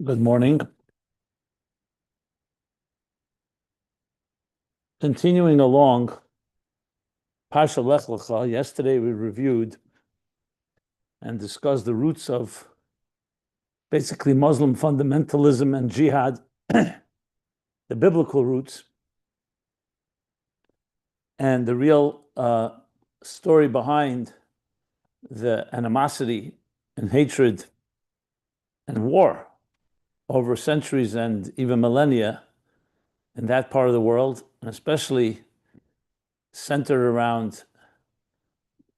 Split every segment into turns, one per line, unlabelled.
Good morning. Continuing along, Parsha Lech Lecha, yesterday we reviewed and discussed the roots of basically Muslim fundamentalism and jihad, the biblical roots, and the real story behind the animosity and hatred and war over centuries and even millennia in that part of the world, and especially centered around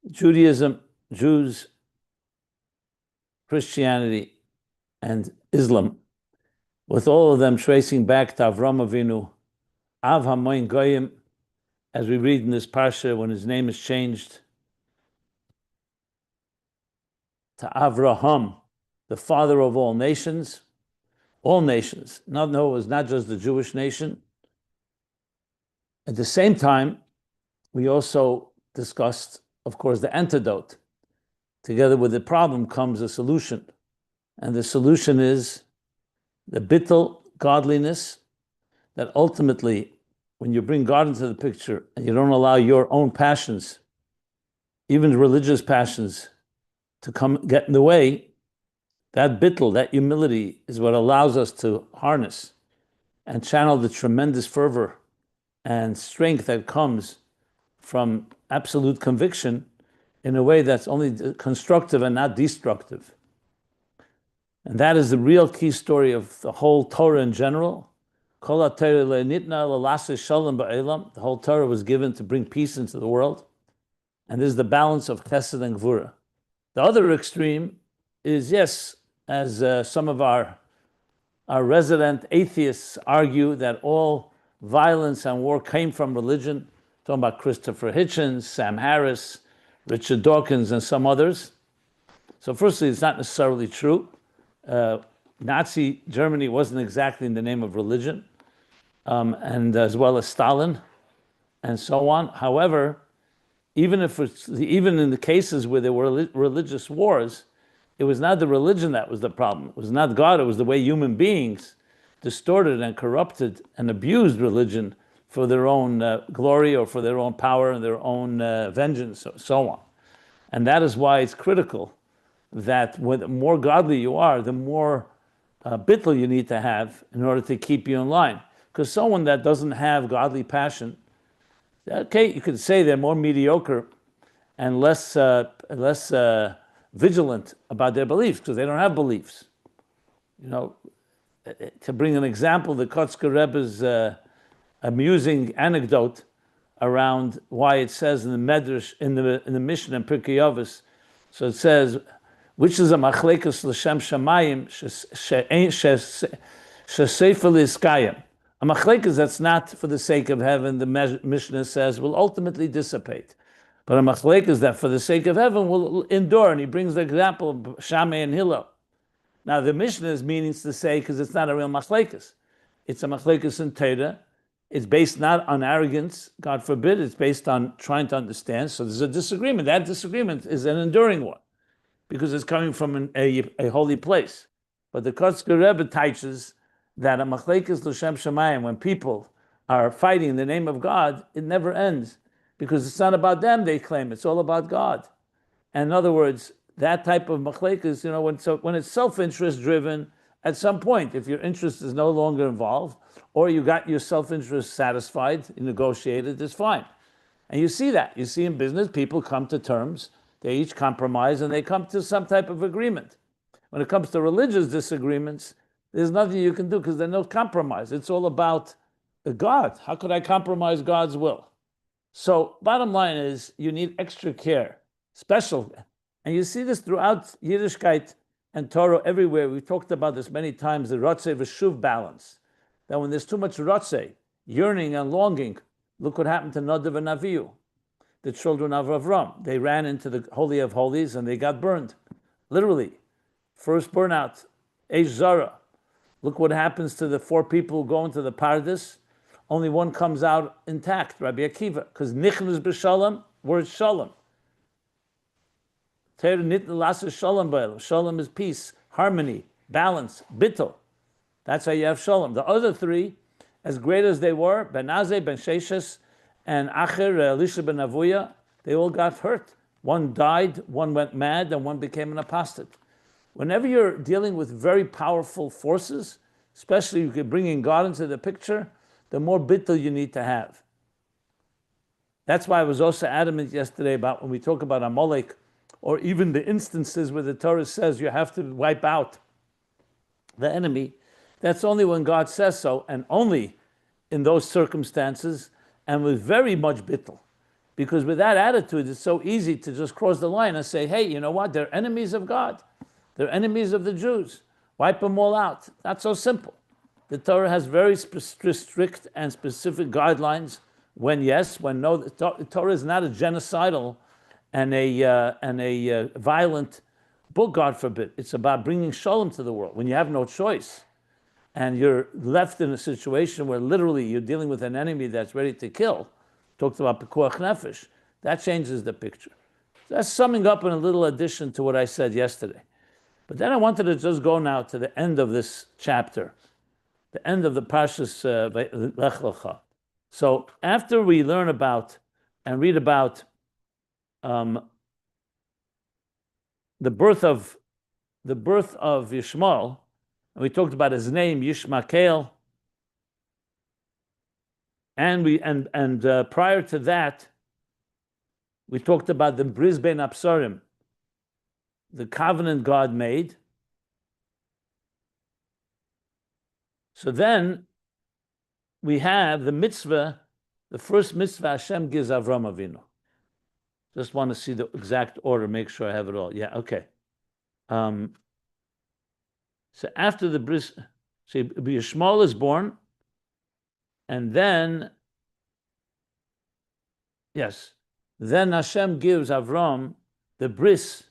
Judaism, Jews, Christianity, and Islam, with all of them tracing back to Avram Avinu, Av Hamoin Goyim, as we read in this parsha when his name is changed to Avraham, the father of all nations. All nations. No, it was not just the Jewish nation. At the same time, we also discussed, of course, the antidote. Together with the problem comes a solution. And the solution is the bittul, godliness, that ultimately, when you bring God into the picture and you don't allow your own passions, even religious passions, to come get in the way, that bittul, that humility, is what allows us to harness and channel the tremendous fervor and strength that comes from absolute conviction in a way that's only constructive and not destructive. And that is the real key story of the whole Torah in general. The whole Torah was given to bring peace into the world. And this is the balance of chesed and gvura. The other extreme is, yes, as some of our resident atheists argue, that all violence and war came from religion. Talking about Christopher Hitchens, Sam Harris, Richard Dawkins, and some others. So firstly, it's not necessarily true. Nazi Germany wasn't exactly in the name of religion, and as well as Stalin, and so on. However, even in the cases where there were religious wars, it was not the religion that was the problem. It was not God. It was the way human beings distorted and corrupted and abused religion for their own glory or for their own power and their own vengeance, so on. And that is why it's critical that the more godly you are, the more bittul you need to have in order to keep you in line. Because someone that doesn't have godly passion, okay, you could say they're more mediocre and less vigilant about their beliefs because they don't have beliefs. You know, to bring an example, the Chabad Rebbe's amusing anecdote around why it says in the Medrash, in the Mishnah in Pirkei Avos, so it says, which is a machlekes l'shem shamayim shesefer liskayim. A machlekes that's not for the sake of heaven, the Mishnah says, will ultimately dissipate. But a machlekes that for the sake of heaven will endure. And he brings the example of Shammai and Hillel. Now the Mishnah is meaning to say, because it's not a real machlekes. It's a machlekes in Torah. It's based not on arrogance, God forbid. It's based on trying to understand. So there's a disagreement. That disagreement is an enduring one, because it's coming from a holy place. But the Chabad Rebbe teaches that a machlekes l'shem shamayim, when people are fighting in the name of God, it never ends, because it's not about them, they claim, it's all about God. And in other words, that type of machlekes, when it's self-interest driven, at some point, if your interest is no longer involved, or you got your self-interest satisfied, you negotiated, it's fine. And you see that. You see in business, people come to terms, they each compromise, and they come to some type of agreement. When it comes to religious disagreements, there's nothing you can do because there's no compromise. It's all about God. How could I compromise God's will? So bottom line is, you need extra care, special. And you see this throughout Yiddishkeit and Torah everywhere. We've talked about this many times, the Ratzeh V'Shuv balance. That when there's too much Ratzeh, yearning and longing, look what happened to Nadav and Avihu, the children of Avram. They ran into the Holy of Holies and they got burned. Literally. First burnout, Eish Zara. Look what happens to the 4 people who go into the Pardes. Only one comes out intact, Rabbi Akiva, because Nichnus b'Shalom, word Shalom. Shalom is peace, harmony, balance, bittul. That's how you have Shalom. The other three, as great as they were, Ben Azai, Ben Sheshes, and Acher, Elisha ben Avuya, they all got hurt. One died, one went mad, and one became an apostate. Whenever you're dealing with very powerful forces, especially you could bring in God into the picture, the more bittul you need to have. That's why I was also adamant yesterday about when we talk about Amalek, or even the instances where the Torah says you have to wipe out the enemy. That's only when God says so, and only in those circumstances, and with very much bittul. Because with that attitude, it's so easy to just cross the line and say, hey, you know what? They're enemies of God. They're enemies of the Jews. Wipe them all out. Not so simple. The Torah has very strict and specific guidelines when yes, when no. The Torah is not a genocidal and a violent book, God forbid. It's about bringing shalom to the world when you have no choice and you're left in a situation where literally you're dealing with an enemy that's ready to kill. Talked about pekuach nefesh. That changes the picture. That's summing up in a little addition to what I said yesterday. But then I wanted to just go now to the end of this chapter, the end of the Parshas Lech Lecha. So after we learn about and read about the birth of Yishmael, and we talked about his name Yishmael, and prior to that, we talked about the Bris Ben Absarim, the covenant God made. So then we have the mitzvah, the first mitzvah Hashem gives Avram Avinu. Just want to see the exact order, make sure I have it all. Yeah, okay. So after the bris, so Yishmael is born, and then, yes, then Hashem gives Avram the bris,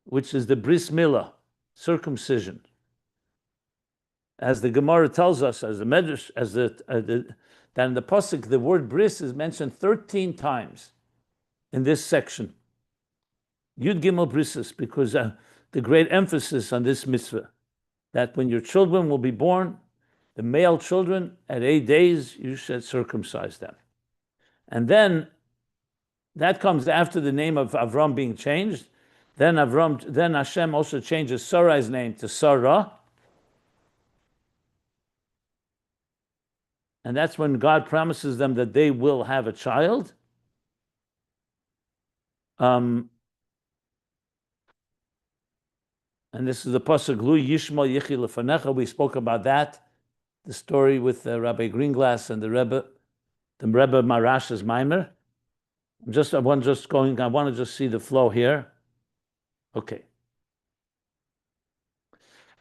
which is the bris milah, circumcision. As the Gemara tells us, as the Medrash, that in the pasuk, the word bris is mentioned 13 times in this section. Yud Gimel brises, because the great emphasis on this mitzvah, that when your children will be born, the male children at 8 days, you should circumcise them. And then that comes after the name of Avram being changed. Then Hashem also changes Sarai's name to Sarah. And that's when God promises them that they will have a child. And this is the pasuk Lu Yishmael Yichi Lefanecha. We spoke about that, the story with Rabbi Greenglass and the Rebbe Marash's Maimer. I want to just see the flow here. Okay.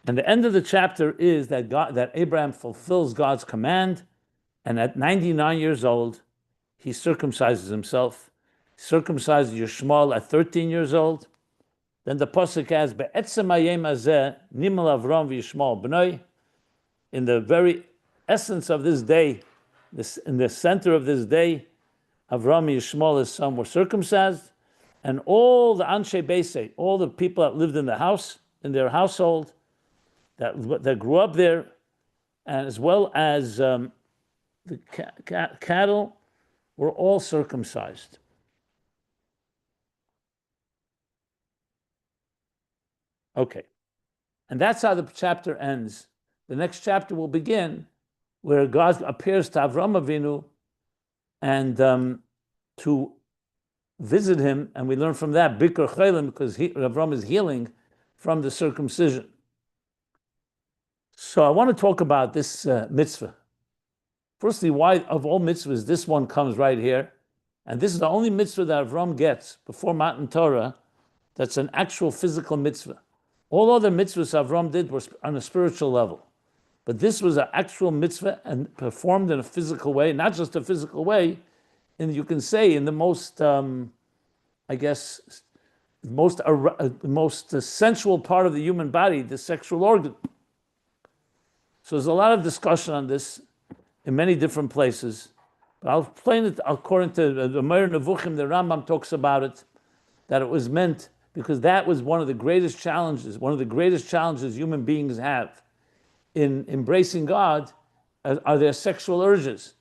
And the end of the chapter is that Abraham fulfills God's command, and at 99 years old, he circumcises himself. Circumcises Yishmael at 13 years old. Then the pasuk has Be'etzem hayom hazeh nimel Avram v'Yishmael b'noi. In the very essence of this day, in the center of this day, Avram and Yishmael, his son, were circumcised, and all the Anshe Beisei, all the people that lived in the house, in their household, that grew up there, and as well as the cattle, were all circumcised. Okay, and that's how the chapter ends. The next chapter will begin where God appears to Avram Avinu and to visit him, and we learn from that Bikkur Chaylim, because Avram is healing from the circumcision. So I want to talk about this mitzvah. Firstly, why of all mitzvahs this one comes right here, and this is the only mitzvah that Avram gets before Matan Torah that's an actual physical mitzvah. All other mitzvahs Avram did were on a spiritual level. But this was an actual mitzvah and performed in a physical way, not just a physical way, and you can say in the most, most sensual part of the human body, the sexual organ. So there's a lot of discussion on this in many different places. But I'll explain it according to the Meir Nevuchim. The Rambam talks about it, that it was meant because that was one of the greatest challenges human beings have in embracing God, are their sexual urges.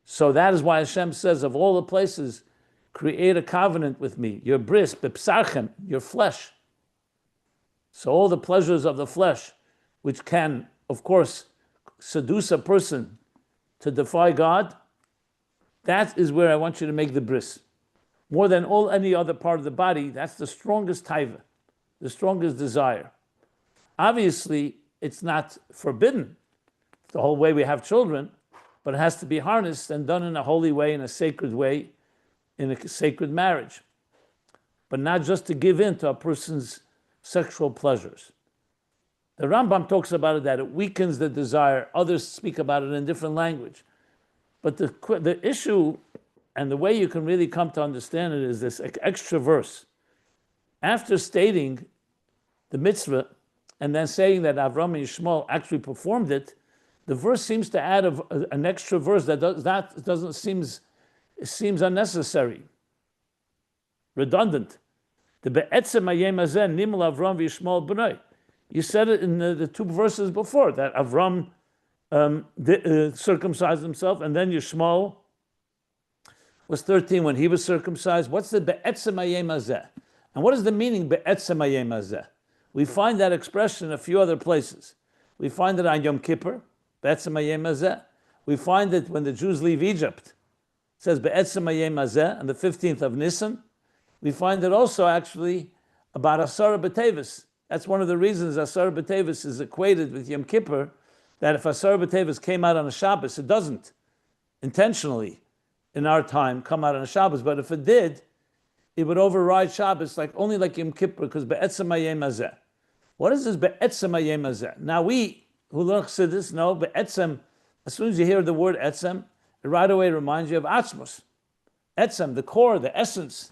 So that is why Hashem says, of all the places, create a covenant with me, your bris, bepsarchem, your flesh. So all the pleasures of the flesh, which can, of course, seduce a person to defy God, that is where I want you to make the bris. More than any other part of the body, that's the strongest taiva, the strongest desire. Obviously, it's not forbidden, the whole way we have children, but it has to be harnessed and done in a holy way, in a sacred way, in a sacred marriage. But not just to give in to a person's sexual pleasures. The Rambam talks about it, that it weakens the desire. Others speak about it in different language. But the issue and the way you can really come to understand it is this extra verse. After stating the mitzvah and then saying that Avram and Yishmael actually performed it, the verse seems to add an extra verse that seems unnecessary, redundant. The be'etzem hayem hazeh nimel Avram v'Yishmael b'nai. You said it in the two verses before, that Avram circumcised himself, and then Yishmael was 13 when he was circumcised. What's the be'etzem hayem hazeh? And what is the meaning be'etzem hayem hazeh? We find that expression in a few other places. We find it on Yom Kippur, be'etzem hayem hazeh. We find it when the Jews leave Egypt. It says be'etzem hayem hazeh on the 15th of Nisan. We find it also actually about Asara B'Tevis. That's one of the reasons Asara B'Tevis is equated with Yom Kippur, that if Asara B'Tevis came out on a Shabbos, it doesn't intentionally in our time come out on a Shabbos, but if it did, it would override Shabbos only like Yom Kippur, because be'etzem hayem hazeh. What is this be'etzem hayem hazeh? Now we who learn Chassidus know be'etzem, as soon as you hear the word etzem, it right away reminds you of atzmos. Etzem, the core, the essence.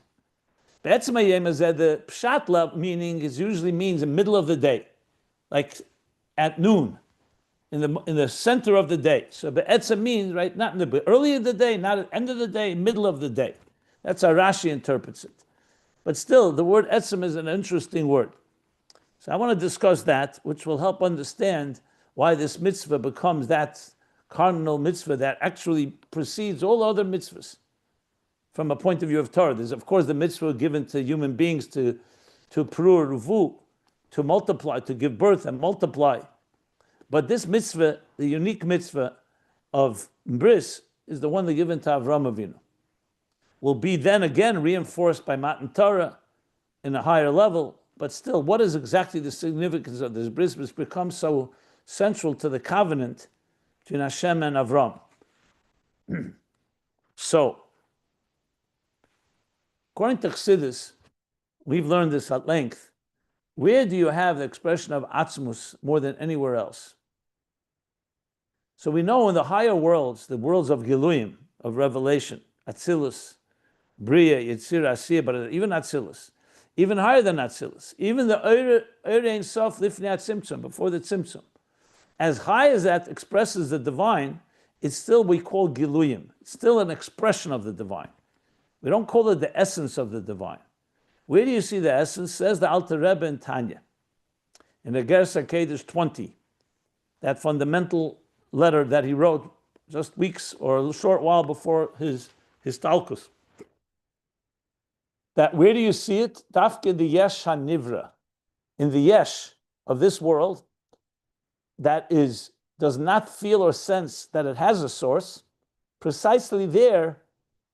Be'etzem hayem hazeh, the pshat meaning usually means in the middle of the day, like at noon, in the center of the day. So be'etzem means not in the early of the day, not at the end of the day, middle of the day. That's how Rashi interprets it. But still, the word etzem is an interesting word. So I want to discuss that, which will help understand why this mitzvah becomes that cardinal mitzvah that actually precedes all other mitzvahs from a point of view of Torah. There's, of course, the mitzvah given to human beings to pru ruvu, to multiply, to give birth and multiply. But this mitzvah, the unique mitzvah of bris, is the one that given to Avram Avinu. Will be then again reinforced by Matan Torah in a higher level. But still, what is exactly the significance of this bris, which becomes so central to the covenant between Hashem and Avram? So, according to Chassidus, we've learned this at length. Where do you have the expression of atzmus more than anywhere else? So we know in the higher worlds, the worlds of Giluyim, of revelation, Atzilus, Bria, Yitzir, Asiyah, but even Atzilus, even higher than Atzilus, even the Eir Ein Sof Lifnei Tzimtzum, before the Tzimtzum, as high as that expresses the divine, it's still we call Giluyim. It's still an expression of the divine. We don't call it the essence of the divine. Where do you see the essence? Says the Alter Rebbe in Tanya, in the Ger Sakedesh 20, that fundamental letter that he wrote just weeks or a short while before his Talkus. That where do you see it? Dafke the Yesh HaNivra, in the Yesh of this world, that does not feel or sense that it has a source. Precisely there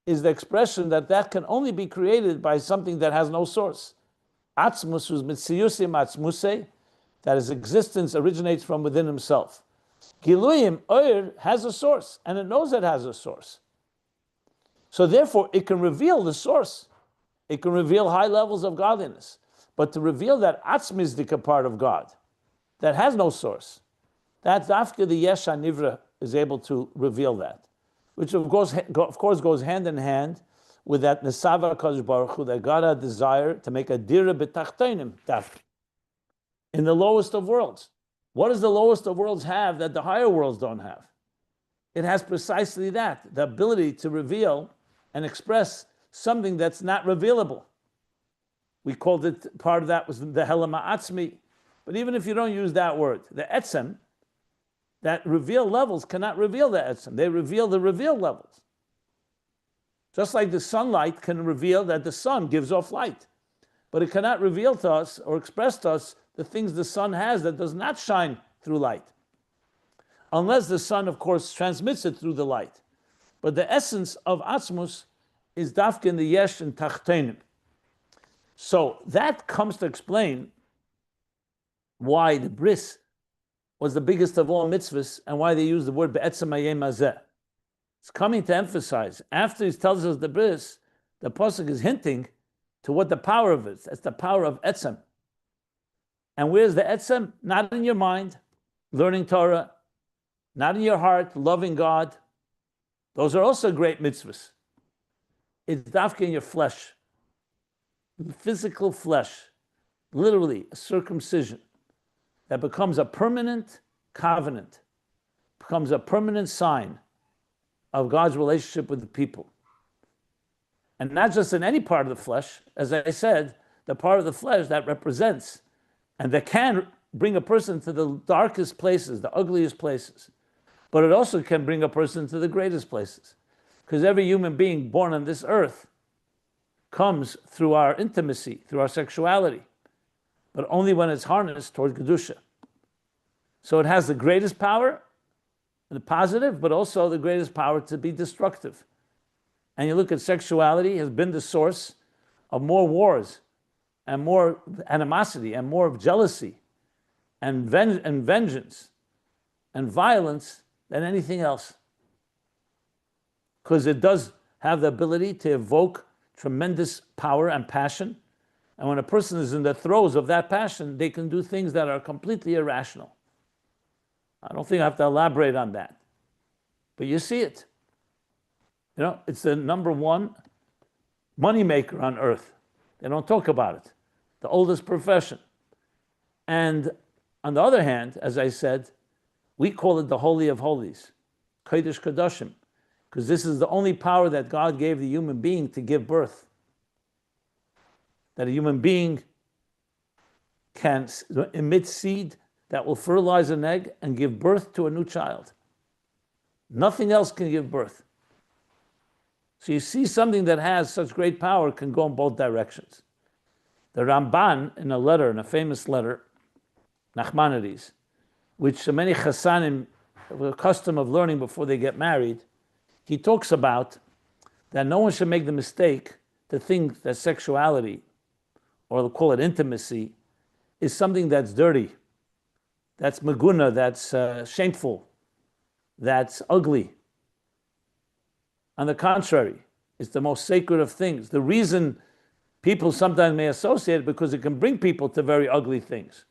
is the expression that can only be created by something that has no source. Atzmus who's mitziyusim atzmusei, that his existence originates from within himself. Giluyim, Oir, has a source, and it knows it has a source. So therefore, it can reveal the source. It can reveal high levels of godliness. But to reveal that atzmizdika part of God, that has no source, that dafka the Yesh HaNivra is able to reveal that. Which of course goes hand in hand with that Nesava HaKadosh Baruch Hu, that God had desire to make a dira b'tachtonim dafka, in the lowest of worlds. What does the lowest of worlds have that the higher worlds don't have? It has precisely that, the ability to reveal and express something that's not revealable. We called it, part of that was the Helam Ha'atzmi. But even if you don't use that word, the etzem, that reveal levels cannot reveal the etzem. They reveal the revealed levels. Just like the sunlight can reveal that the sun gives off light. But it cannot reveal to us or express to us the things the sun has that does not shine through light. Unless the sun, of course, transmits it through the light. But the essence of Atzmus is dafka in the yesh and tachtenim. So that comes to explain why the bris was the biggest of all mitzvahs and why they use the word be'etzem hayom hazeh. It's coming to emphasize, after he tells us the bris, the pasuk is hinting to what the power of it is. That's the power of etzem. And where's the etzem? Not in your mind, learning Torah, not in your heart, loving God. Those are also great mitzvahs. It's dafka in your flesh, physical flesh, literally a circumcision that becomes a permanent covenant, becomes a permanent sign of God's relationship with the people. And not just in any part of the flesh, as I said, the part of the flesh that represents and that can bring a person to the darkest places, the ugliest places. But it also can bring a person to the greatest places. Because every human being born on this earth comes through our intimacy, through our sexuality, but only when it's harnessed toward Kedusha. So it has the greatest power, the positive, but also the greatest power to be destructive. And you look at sexuality has been the source of more wars and more animosity and more jealousy and vengeance and violence than anything else. Because it does have the ability to evoke tremendous power and passion. And when a person is in the throes of that passion, they can do things that are completely irrational. I don't think I have to elaborate on that. But you see it. You know, it's the number one moneymaker on earth. They don't talk about it. The oldest profession. And on the other hand, as I said, we call it the Holy of Holies, Kodesh Kodashim, because this is the only power that God gave the human being to give birth. That a human being can emit seed that will fertilize an egg and give birth to a new child. Nothing else can give birth. So you see, something that has such great power can go in both directions. The Ramban, in a letter, in a famous letter, Nachmanides, which many Chassanim have a custom of learning before they get married, he talks about that no one should make the mistake to think that sexuality, or they'll call it intimacy, is something that's dirty, that's maguna, that's shameful, that's ugly. On the contrary, it's the most sacred of things. The reason people sometimes may associate it because it can bring people to very ugly things.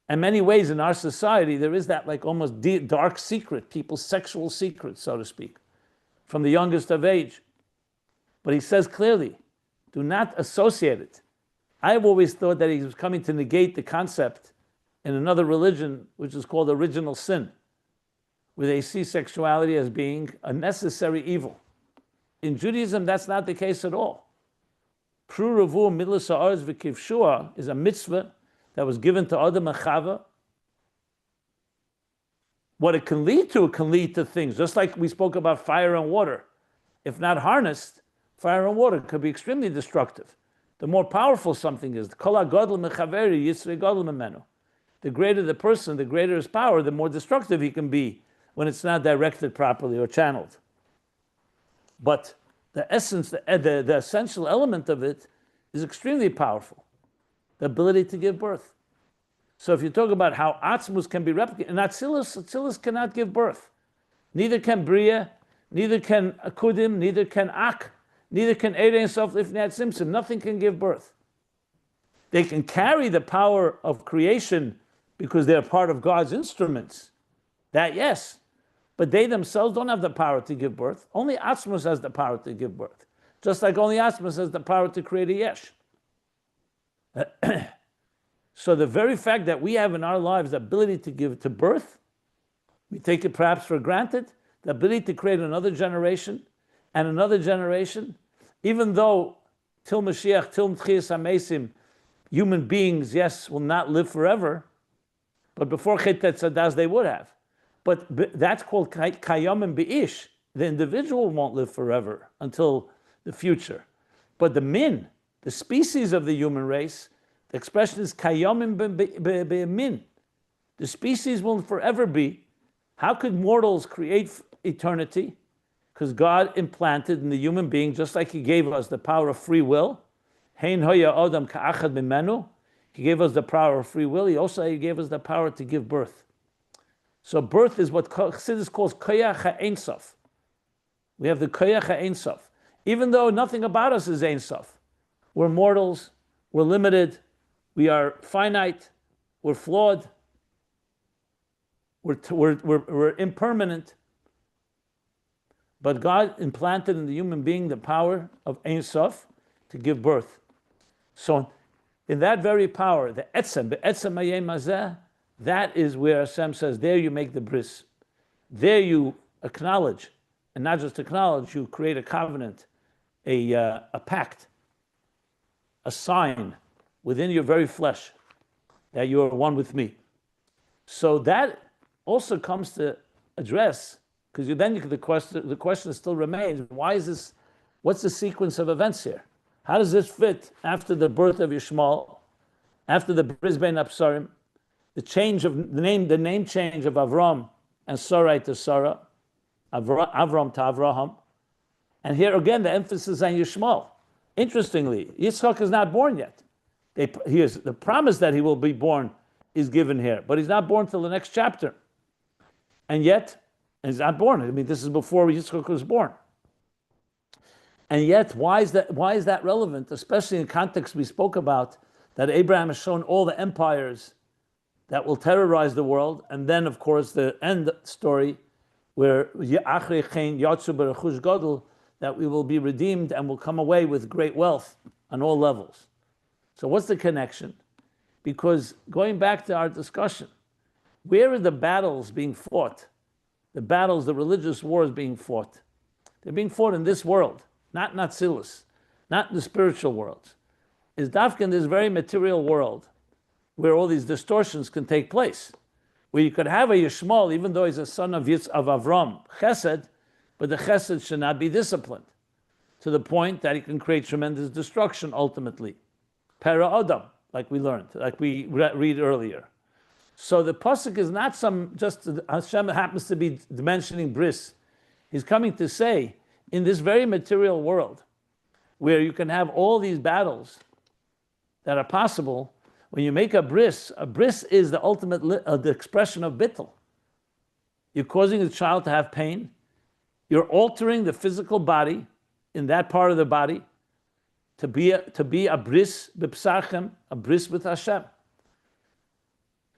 In many ways in our society, there is that like almost dark secret, people's sexual secret, so to speak, from the youngest of age. But he says clearly, do not associate it. I've always thought that he was coming to negate the concept in another religion, which is called original sin, where they see sexuality as being a necessary evil. In Judaism, that's not the case at all. Pru Revu Milas Ha'aretz V'Kivshua is a mitzvah that was given to Adam and Chava. What it can lead to things, just like we spoke about fire and water. If not harnessed, fire and water could be extremely destructive. The more powerful something is, the greater the person, the greater his power, the more destructive he can be when it's not directed properly or channeled. But the essence, the essential element of it is extremely powerful. The ability to give birth. So if you talk about how Atzmus can be replicated, and Atzilus cannot give birth. Neither can Bria, neither can Akudim, neither can Ak, neither can Erein Sof Lifnei Tzimtzum. Nothing can give birth. They can carry the power of creation because they're part of God's instruments. That, yes. But they themselves don't have the power to give birth. Only Atzmus has the power to give birth. Just like only Atzmus has the power to create a yesh. So the very fact that we have in our lives the ability to give to birth, we take it perhaps for granted, the ability to create another generation and another generation, even though till Mashiach, till Tchias HaMesim, human beings, yes, will not live forever, but before Chet Tzadaz they would have. But that's called Kayamim Be'ish. The individual won't live forever until the future. But the species of the human race, the expression is Kayamim Be'min. The species will forever be. How could mortals create eternity? Because God implanted in the human being, just like He gave us the power of free will. Hein hoya adam ka'achad mimenu. He gave us the power of free will. He also gave us the power to give birth. So birth is what Chassidus calls koyach ha'ein sof. We have the koyach ha'ein sof. Even though nothing about us is ein sof. We're mortals, we're limited, we are finite, we're flawed, we're impermanent. But God implanted in the human being the power of ein sof to give birth. So in that very power, the etzem, be'etzem hayem hazeh, that is where Hashem says, there you make the bris. There you acknowledge, and not just acknowledge, you create a covenant, a pact, a sign within your very flesh that you are one with me. So that also comes to address, because the question still remains, why is this, what's the sequence of events here? How does this fit after the birth of Yishmael, after the Bris Bein Absarim, the name change of Avram and Sarai to Sarah, Avram to Avraham, and here again the emphasis on Yishmael. Interestingly, Yitzchak is not born yet. The promise that he will be born is given here, but he's not born till the next chapter, and yet he's not born. I mean, this is before Yitzchak was born. And yet, why is that relevant, especially in context we spoke about, that Abraham has shown all the empires that will terrorize the world, and then, of course, the end story, where that we will be redeemed and will come away with great wealth on all levels. So what's the connection? Because going back to our discussion, where are the battles being fought? The religious wars being fought. They're being fought in this world. Not Natzilus, not in the spiritual world. It's dafka in this very material world where all these distortions can take place. Where you could have a Yishmael, even though he's a son of Avram, Chesed, but the Chesed should not be disciplined to the point that he can create tremendous destruction ultimately. Para Adam, like we learned, like we read earlier. So the pasuk is not just Hashem happens to be mentioning bris. He's coming to say, in this very material world, where you can have all these battles that are possible, when you make a bris is the ultimate the expression of bittul. You're causing the child to have pain. You're altering the physical body in that part of the body to be a bris b'psachem, a bris with Hashem.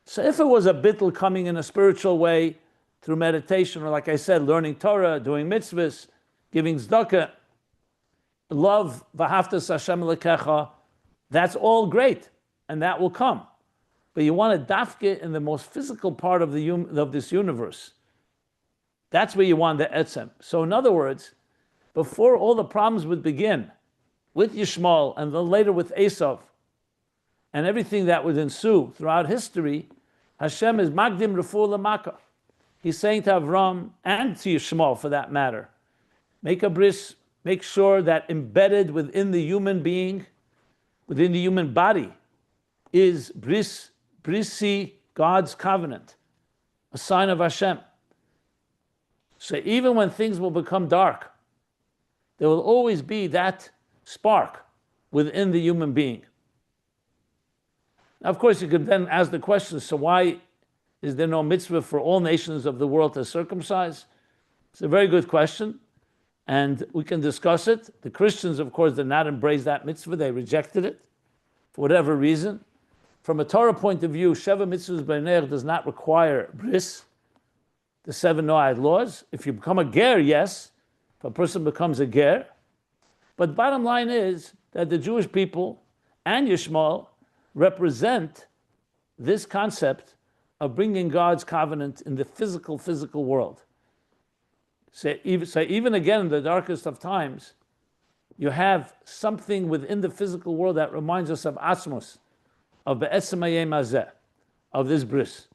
So if it was a bittul coming in a spiritual way through meditation, or like I said, learning Torah, doing mitzvahs, giving tzedakah, love, v'haftas Hashem lekecha, that's all great, and that will come. But you want to dafke in the most physical part of this universe. That's where you want the etzem. So in other words, before all the problems would begin, with Yishmael and then later with Esav, and everything that would ensue throughout history, Hashem is magdim refu l'maka. He's saying to Avram and to Yishmael, for that matter, make a bris, make sure that embedded within the human being, within the human body, is brisi, God's covenant, a sign of Hashem. So even when things will become dark, there will always be that spark within the human being. Now, of course, you could then ask the question, so why is there no mitzvah for all nations of the world to circumcise? It's a very good question, and we can discuss it. The Christians, of course, did not embrace that mitzvah. They rejected it for whatever reason. From a Torah point of view, Sheva Mitzvahs B'Ner does not require bris, the 7 Noahide laws. If you become a ger, yes, if a person becomes a ger. But bottom line is that the Jewish people and Yishmael represent this concept of bringing God's covenant in the physical world. So even again, in the darkest of times, you have something within the physical world that reminds us of Asmos, of Be'etzem Hayom Hazeh, of this bris.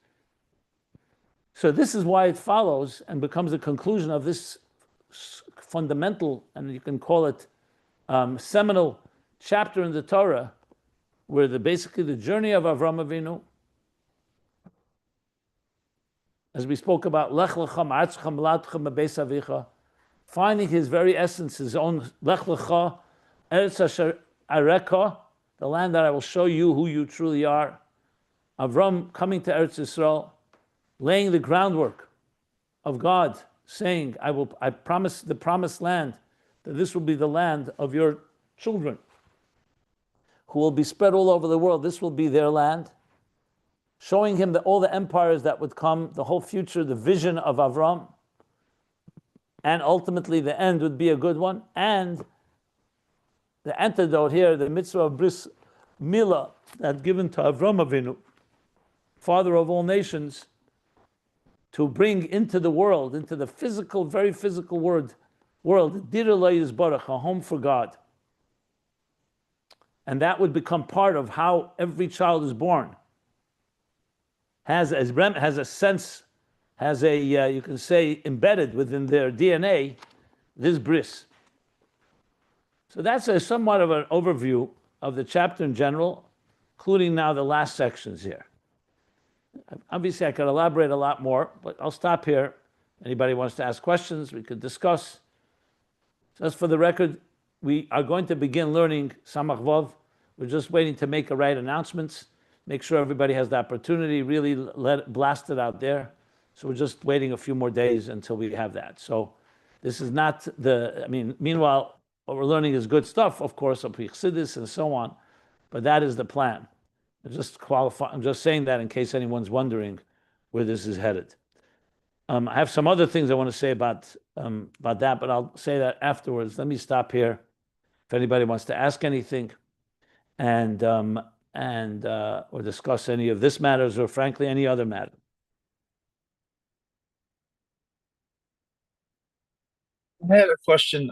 So this is why it follows and becomes the conclusion of this fundamental, and you can call it seminal chapter in the Torah, where basically the journey of Avram Avinu, as we spoke about, Lech Lecha Ma'atzcha Meladcha Mebeis Avicha, finding his very essence, his own Lech Lecha, Eretz Asher Areka, the land that I will show you who you truly are. Avram coming to Eretz Yisrael, laying the groundwork of God, saying, I promise the promised land, that this will be the land of your children, who will be spread all over the world. This will be their land. Showing him that all the empires that would come, the whole future, the vision of Avram, and ultimately the end would be a good one. And the antidote here, the mitzvah of bris milah, that given to Avram Avinu, father of all nations, to bring into the world, into the physical, very physical world, dir Eloi Yisbarach, a home for God. And that would become part of how every child is born. Has a sense, has a, you can say, embedded within their DNA, this bris. So that's somewhat of an overview of the chapter in general, including now the last sections here. Obviously, I could elaborate a lot more, but I'll stop here. Anybody wants to ask questions, we could discuss. Just for the record, we are going to begin learning Samach Vav. We're just waiting to make the right announcements, make sure everybody has the opportunity, really blast it out there. So we're just waiting a few more days until we have that. So this is not meanwhile, what we're learning is good stuff, of course, of Chassidic and so on, but that is the plan. I'm just saying that in case anyone's wondering where this is headed. I have some other things I want to say about that, but I'll say that afterwards. Let me stop here. If anybody wants to ask anything, and or discuss any of this matters, or frankly any other matter.
I had a question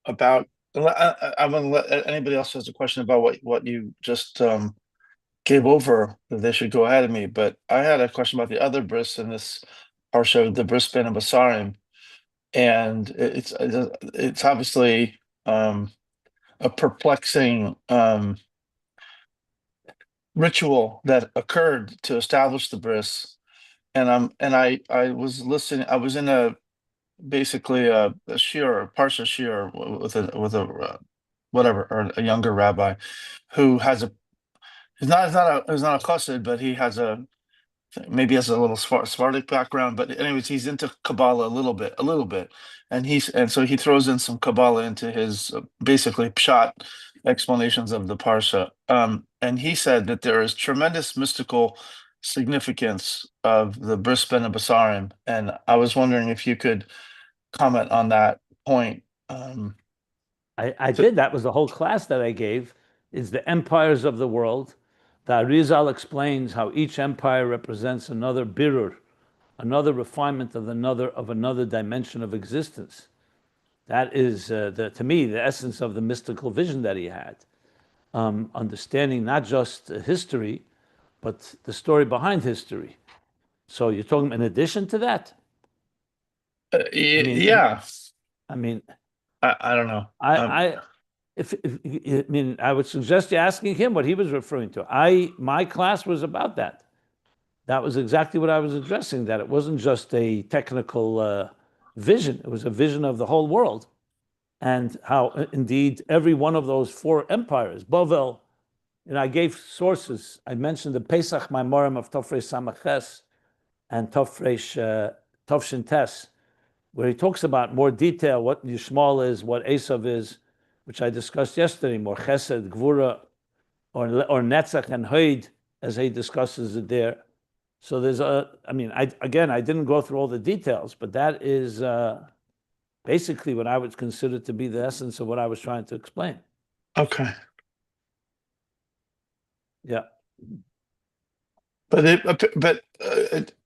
about. I'm gonna let anybody else has a question about what you just gave over. That they should go ahead of me. But I had a question about the other bris in this parsha, the bris ben Basarim, and it's obviously a perplexing ritual that occurred to establish the bris. And I was listening. I was in basically a shiur, a parsha shiur with a whatever, or a younger rabbi who has he's not a chassid, but he has maybe has a little Sephardic background, but anyways, he's into Kabbalah a little bit, and so he throws in some Kabbalah into his basically pshat explanations of the parsha. And he said that there is tremendous mystical significance of the bris ben Basarim, and I was wondering if you could comment on that point.
I did. That was the whole class that I gave, is the empires of the world. The Arizal explains how each empire represents another birur, another refinement of another dimension of existence. That is, to me, the essence of the mystical vision that he had. Understanding not just history, but the story behind history. So you're talking in addition to that?
Yeah.
I mean,
I don't know.
I would suggest you asking him what he was referring to. My class was about that. That was exactly what I was addressing, that it wasn't just a technical vision. It was a vision of the whole world. And how, indeed, every one of those four empires, Bavel, I gave sources. I mentioned the Pesach Maimorim of Tofresh Samaches and Tofshin Tes, where he talks about more detail what Yishmael is, what Esav is, which I discussed yesterday, more Chesed, Gvura, or Netzach and Hoid, as he discusses it there. So there's I didn't go through all the details, but that is basically what I would consider to be the essence of what I was trying to explain.
Okay.
Yeah.
But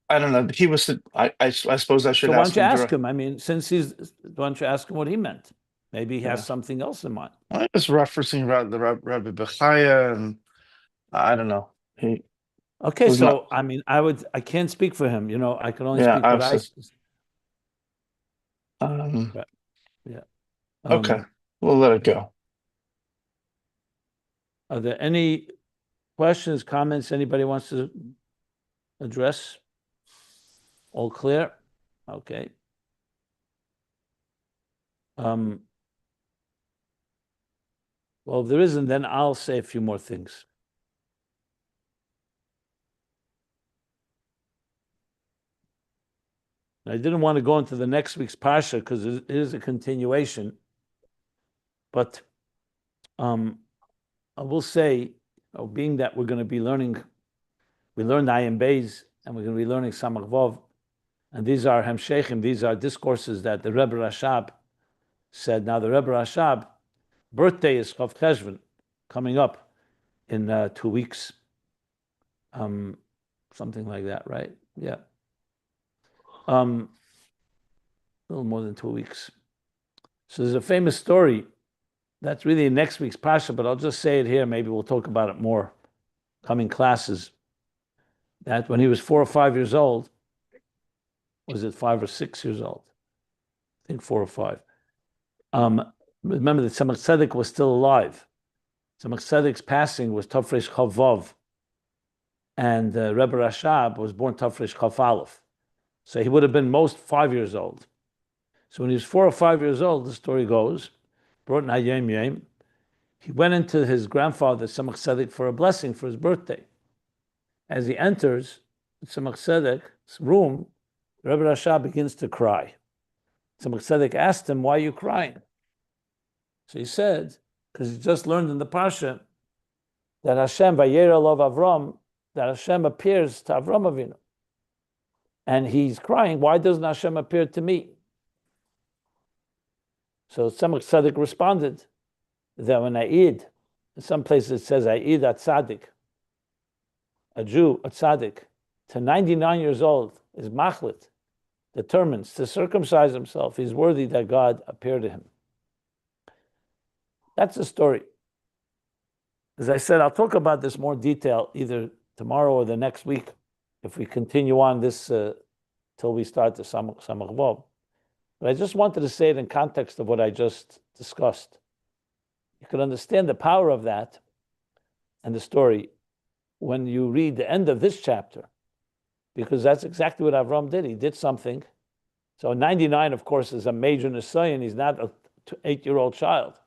I don't know. He was. I suppose I should
So why
ask
don't you
him
ask him? Why don't you ask him what he meant? Maybe he has something else in mind.
I was referencing the Rebbe Bechaya, and I don't know.
Okay,
was
so
not.
I can't speak for him. I can only
Yeah,
speak
I
what
was
I.
just.
Right. Yeah.
Okay, we'll let it go.
Are there any questions, comments anybody wants to address? All clear? Okay. Well, if there isn't, then I'll say a few more things. I didn't want to go into the next week's parsha because it is a continuation, but I will say, being that we're going to be learning, we learned Ayin Beis, and we're going to be learning Samach Vov, and these are Hemshechim, these are discourses that the Rebbe Rashab said. Now the Rebbe Rashab birthday is Chav Cheshvan, coming up in 2 weeks, something like that, right? Yeah. A little more than 2 weeks. So there's a famous story that's really in next week's Pasha, but I'll just say it here. Maybe we'll talk about it more coming classes. That when he was 4 or 5 years old, was it 5 or 6 years old? I think 4 or 5. Remember that Tzemach Tzedek was still alive. Tzemach Tzedek's passing was Tafresh Chav Vav, and Rebbe Rashab was born Tafresh Chav Aleph. So he would have been most 5 years old. So when he was 4 or 5 years old, the story goes, brought Nayem Yem, he went into his grandfather Tzemach Tzedek for a blessing for his birthday. As he enters Tzemach Tzedek's room, Rebbe Rashab begins to cry. Tzemach Tzedek asked him, "Why are you crying?" So he said, because he just learned in the Parsha that Hashem, Vayera Lov Avram, that Hashem appears to Avram Avinu. And he's crying, why doesn't Hashem appear to me? So Tzemach Tzedek responded that when Aid, in some places it says Aid at Tzaddik, a Jew, a Tzaddik, to 99 years old, is machlit, determines to circumcise himself, he's worthy that God appear to him. That's the story. As I said, I'll talk about this more detail either tomorrow or the next week, if we continue on this till we start the Samach Vov. But I just wanted to say it in context of what I just discussed. You can understand the power of that and the story when you read the end of this chapter, because that's exactly what Avram did. He did something. So 99, of course, is a major Nisayan. He's not an 8-year-old child.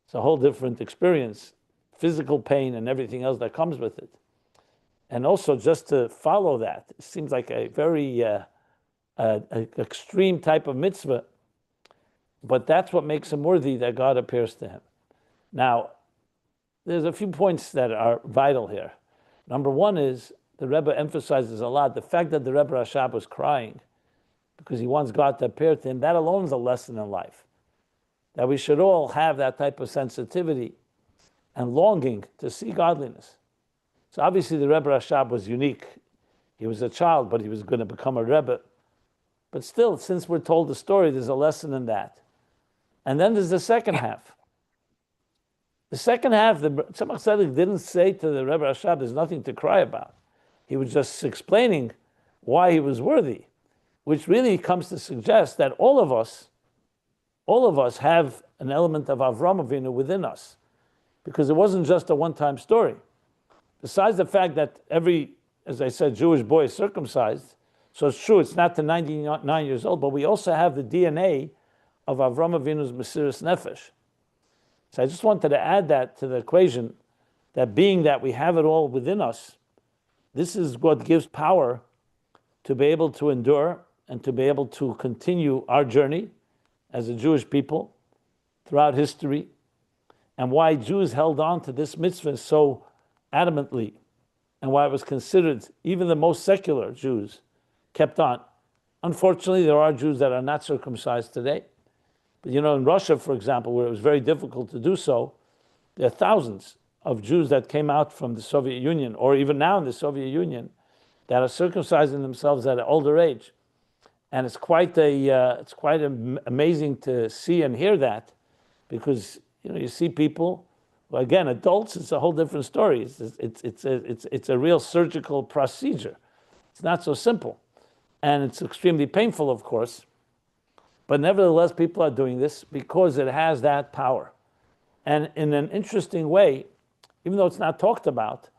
It's a whole different experience, physical pain and everything else that comes with it. And also just to follow that, it seems like a very extreme type of mitzvah, but that's what makes him worthy that God appears to him. Now, there's a few points that are vital here. Number one is, the Rebbe emphasizes a lot, the fact that the Rebbe Rashab was crying because he wants God to appear to him, that alone is a lesson in life. That we should all have that type of sensitivity and longing to see godliness. So obviously the Rebbe Rashab was unique. He was a child, but he was going to become a Rebbe. But still, since we're told the story, there's a lesson in that. And then there's the second half. The second half, the Tzemach Tzedek didn't say to the Rebbe Rashab, there's nothing to cry about. He was just explaining why he was worthy, which really comes to suggest that all of us have an element of Avram Avinu within us, because it wasn't just a one-time story. Besides the fact that every, as I said, Jewish boy is circumcised, so it's true, it's not to 99 years old, but we also have the DNA of Avram Avinu's Mesiras Nefesh. So I just wanted to add that to the equation, that being that we have it all within us, this is what gives power to be able to endure and to be able to continue our journey as a Jewish people throughout history, and why Jews held on to this mitzvah so adamantly, and why it was considered, even the most secular Jews kept on. Unfortunately, there are Jews that are not circumcised today. But in Russia, for example, where it was very difficult to do so, there are thousands of Jews that came out from the Soviet Union, or even now in the Soviet Union, that are circumcising themselves at an older age. And it's quite amazing to see and hear that, because you see people. Well, again, adults, it's a whole different story. It's a real surgical procedure. It's not so simple, and it's extremely painful, of course. But nevertheless, people are doing this because it has that power. And in an interesting way, even though it's not talked about,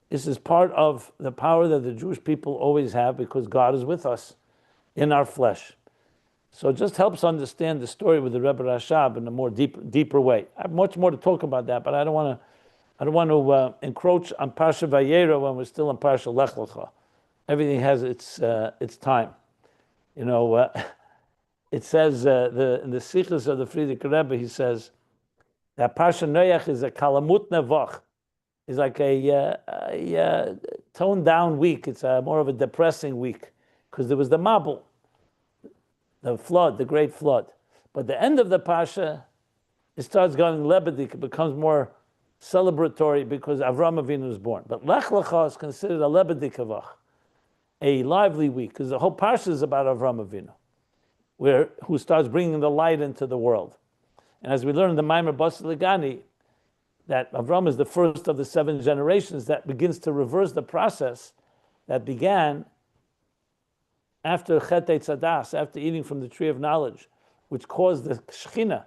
this is part of the power that the Jewish people always have, because God is with us in our flesh. So it just helps understand the story with the Rebbe Rashab in a more deeper way. I have much more to talk about that, but I don't want to encroach on Parsha Vayera when we're still in Parsha Lech Lecha. Everything has its time. It says in the Sichos of the Frierdiker Rebbe, he says that Parsha Noach is a kalamut nevach. It's like a toned down week. It's more of a depressing week, because there was the Mabul, the flood, the great flood. But the end of the Parsha, it starts going lebedik. It becomes more celebratory because Avram Avinu was born. But Lech Lecha is considered a lebedik avach, a lively week, because the whole Parsha is about Avram Avinu, who starts bringing the light into the world. And as we learn in the Maimer Bas Legani, that Avram is the first of the 7 generations that begins to reverse the process that began after Chet Eitzadas, after eating from the tree of knowledge, which caused the Shechina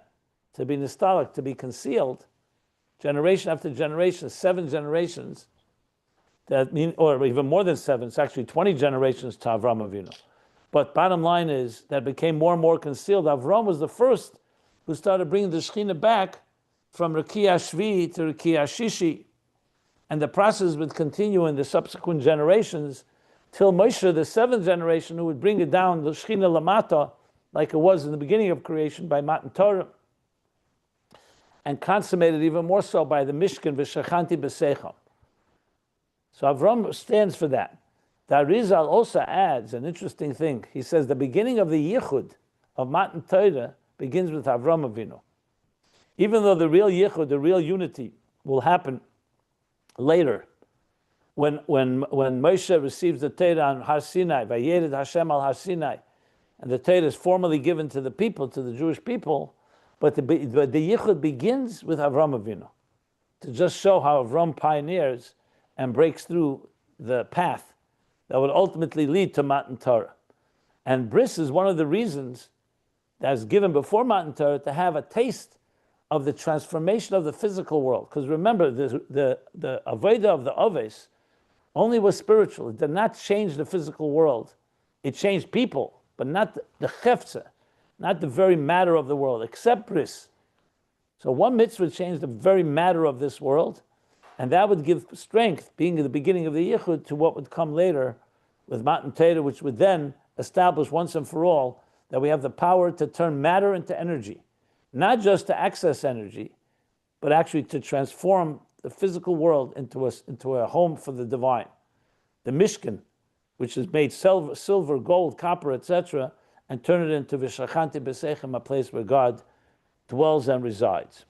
to be nostalgic, to be concealed, generation after generation, 7 generations, that mean, or even more than 7, it's actually 20 generations to Avram Avinu. But bottom line is that it became more and more concealed. Avram was the first who started bringing the Shechina back from Rekiah Shvi to Rekiah Shishi, and the process would continue in the subsequent generations till Moshe, the 7th generation, who would bring it down, the Shechina Lamata, like it was in the beginning of creation by Matan Torah, and consummated even more so by the Mishkan V'Shechanti B'Seicham. So Avram stands for that. The Arizal also adds an interesting thing. He says the beginning of the Yichud of Matan Torah begins with Avram Avinu. Even though the real Yichud, the real unity, will happen later, when Moshe receives the Torah on Har Sinai, Vayered Hashem al Har Sinai, and the Torah is formally given to the people, to the Jewish people, but the Yichud begins with Avram Avinu, to just show how Avram pioneers and breaks through the path that would ultimately lead to Matan Torah. And Bris is one of the reasons that is given before Matan Torah to have a taste of the transformation of the physical world. Because remember, the Avodah of the Oves only was spiritual. It did not change the physical world. It changed people, but not the Chefza, not the very matter of the world, except Bris. So one mitzvah changed the very matter of this world, and that would give strength, being at the beginning of the Yichud, to what would come later with Matan Torah, which would then establish once and for all that we have the power to turn matter into energy. Not just to access energy, but actually to transform the physical world into a home for the divine. The Mishkan, which is made silver, gold, copper, etc., and turn it into V'Shachanti B'Seichem, a place where God dwells and resides.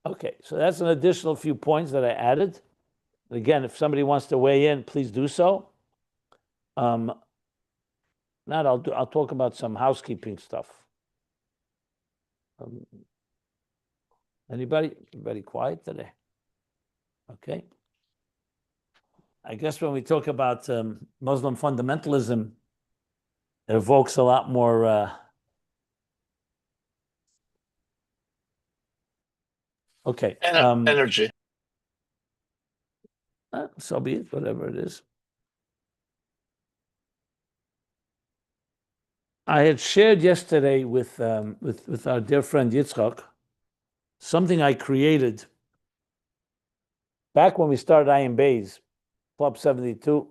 Okay, so that's an additional few points that I added. Again, if somebody wants to weigh in, please do so. Not I'll talk about some housekeeping stuff. Anybody quiet today? Okay. I guess when we talk about Muslim fundamentalism, it evokes a lot more okay.
Energy.
So be it, whatever it is. I had shared yesterday with our dear friend Yitzchak something I created back when we started Ayin Beis, Club 72.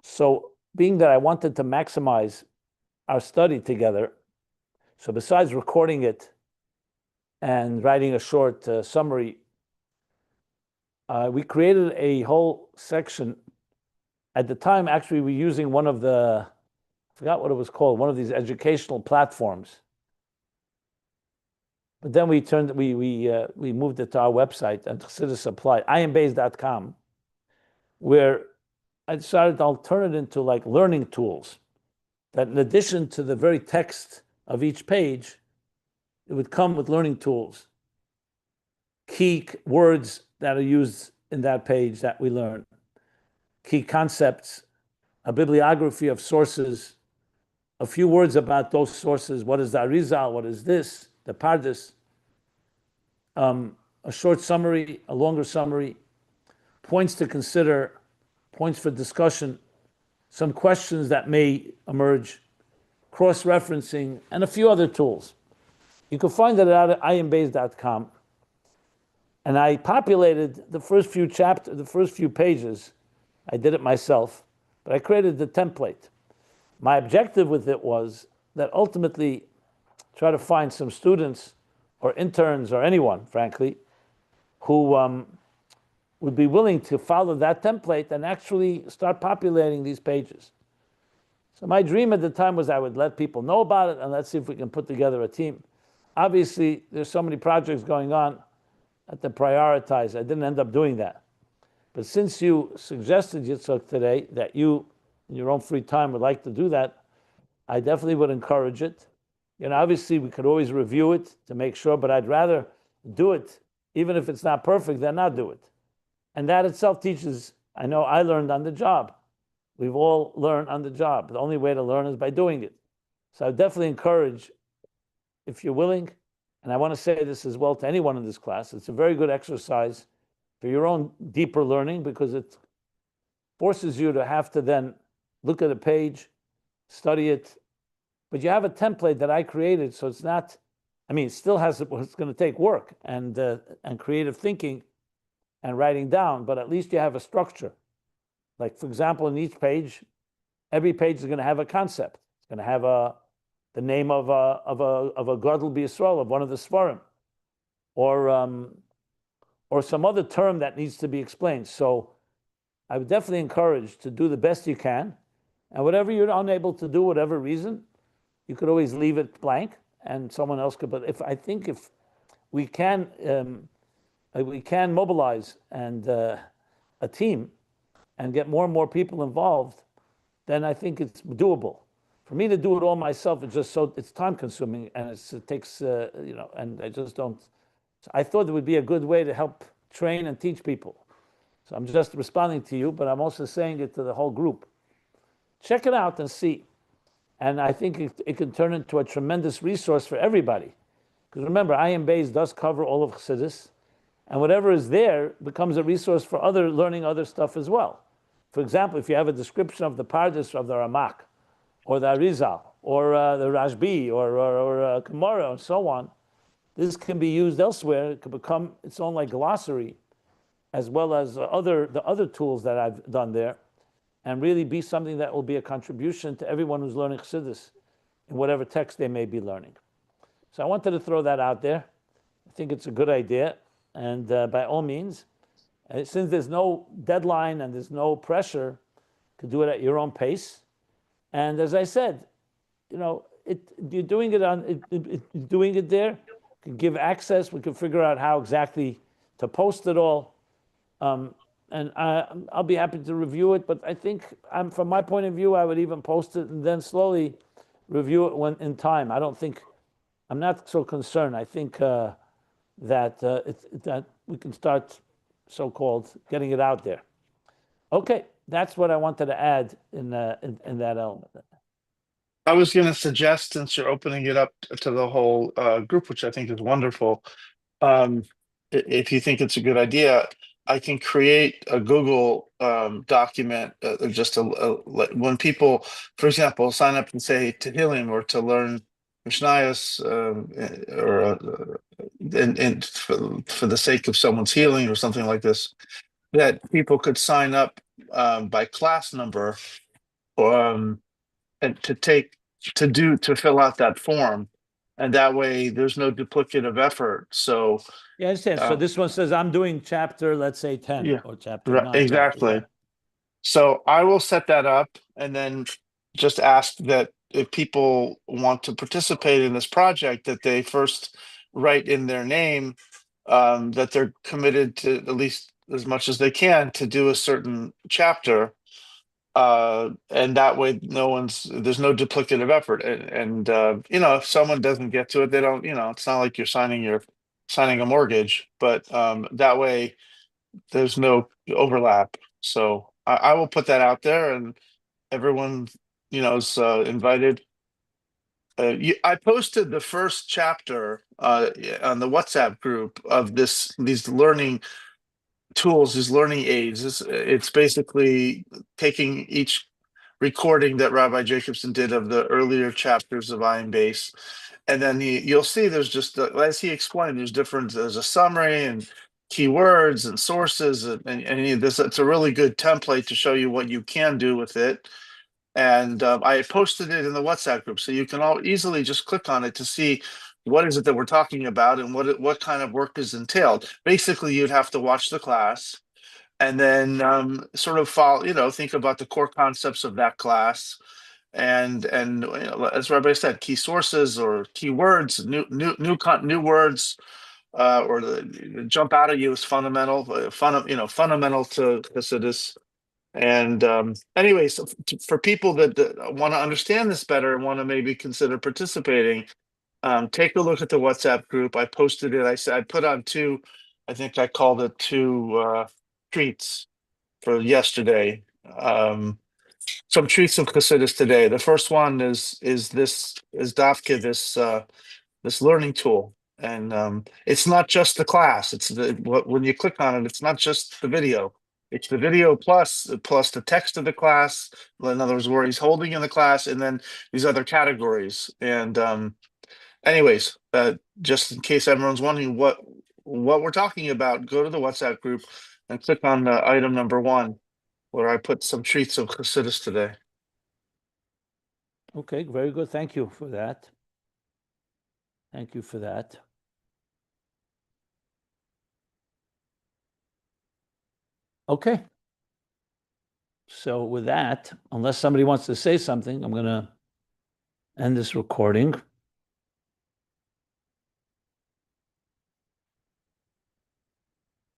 So being that I wanted to maximize our study together, so besides recording it and writing a short summary, we created a whole section. At the time, actually, we were using one of the, I forgot what it was called, one of these educational platforms. But then we moved it to our website, and Chassidus supplied, ayinbeis.com, where I decided I'll turn it into like learning tools. that in addition to the very text of each page, it would come with learning tools, key words that are used in that page that we learn, key concepts, a bibliography of sources, a few words about those sources. What is the Arizal? What is this? The Pardes. A short summary, a longer summary, points to consider, points for discussion, some questions that may emerge, cross-referencing, and a few other tools. You can find that at ayinbeis.com. And I populated the first few chapters, the first few pages. I did it myself, but I created the template. My objective with it was that ultimately try to find some students or interns or anyone, frankly, who would be willing to follow that template and actually start populating these pages. So my dream at the time was I would let people know about it and let's see if we can put together a team. Obviously, there's so many projects going on that to prioritize. I didn't end up doing that. But since you suggested, Yitzhak, today that you, in your own free time, would like to do that, I definitely would encourage it. Obviously, we could always review it to make sure, but I'd rather do it, even if it's not perfect, than not do it. And that itself teaches, I know I learned on the job. We've all learned on the job. The only way to learn is by doing it. So I definitely encourage, if you're willing, and I want to say this as well to anyone in this class, it's a very good exercise for your own deeper learning because it forces you to have to then look at a page, study it, but you have a template that I created, so it's not, it still has, it's going to take work and creative thinking and writing down, but at least you have a structure. Like, for example, in each page, every page is going to have a concept. It's going to have the name of a Gadol B'Yisrael, of one of the Sfarim, or some other term that needs to be explained. So I would definitely encourage to do the best you can, and whatever you're unable to do, whatever reason, you could always leave it blank, and someone else could. But if we can mobilize and a team and get more and more people involved, then I think it's doable. For me to do it all myself, it's time consuming and it takes, and I just don't. So I thought it would be a good way to help train and teach people. So I'm just responding to you, but I'm also saying it to the whole group. Check it out and see. And I think it can turn into a tremendous resource for everybody. Because remember, Ayin Beis does cover all of Chassidus, and whatever is there becomes a resource for learning other stuff as well. For example, if you have a description of the Pardes of the Ramak, or the Arizal, or the Rashbi, or Gemara, and so on, this can be used elsewhere. It could become its own like glossary, as well as the other tools that I've done there, and really be something that will be a contribution to everyone who's learning Chassidus in whatever text they may be learning. So I wanted to throw that out there. I think it's a good idea, and by all means, since there's no deadline and there's no pressure, you can do it at your own pace. And as I said, you're doing it doing it there. You can give access. We can figure out how exactly to post it all. And I'll be happy to review it, but I think from my point of view, I would even post it and then slowly review it when in time. I'm not so concerned. I think that we can start so-called getting it out there. Okay, that's what I wanted to add in that element.
I was going to suggest, since you're opening it up to the whole group, which I think is wonderful, if you think it's a good idea, I can create a Google document, when people, for example, sign up and say Tehillim or to learn Mishnayos, and for the sake of someone's healing or something like this, that people could sign up by class number, and to fill out that form, and that way there's no duplicative effort. So
yeah, I understand. So this one says I'm doing chapter, let's say 10 or chapter 9.
Exactly.
Yeah.
So I will set that up and then just ask that if people want to participate in this project, that they first write in their name that they're committed to, at least as much as they can, to do a certain chapter. and that way there's no duplicative effort. And if someone doesn't get to it, they don't, it's not like you're signing a mortgage, but that way there's no overlap. So I will put that out there, and everyone, is invited. I posted the first chapter on the WhatsApp group of these learning tools, these learning aids. It's basically taking each recording that Rabbi Jacobson did of the earlier chapters of Ayin Beis, and then you'll see there's just as he explained, there's a summary and keywords and sources, and this. It's a really good template to show you what you can do with it. And I posted it in the WhatsApp group, so you can all easily just click on it to see what is it that we're talking about and what kind of work is entailed. Basically, you'd have to watch the class and then sort of follow, think about the core concepts of that class, and as Rabbi said, key sources or key words, new words, or the jump out at you is fundamental, fundamental to Hasidus. And anyways, for people that want to understand this better and want to maybe consider participating, take a look at the WhatsApp group. I posted it. I said I put on two. I think I called it two treats for yesterday. Some treats of Chassidus today. The first one is Dafke, this learning tool, and it's not just the class. It's when you click on it, it's not just the video. It's the video plus the text of the class. In other words, where he's holding in the class, and then these other categories. And anyways, just in case everyone's wondering what we're talking about, go to the WhatsApp group and click on item number 1, where I put some treats of Chassidus today.
Okay, very good. Thank you for that. Thank you for that. Okay. So with that, unless somebody wants to say something, I'm going to end this recording.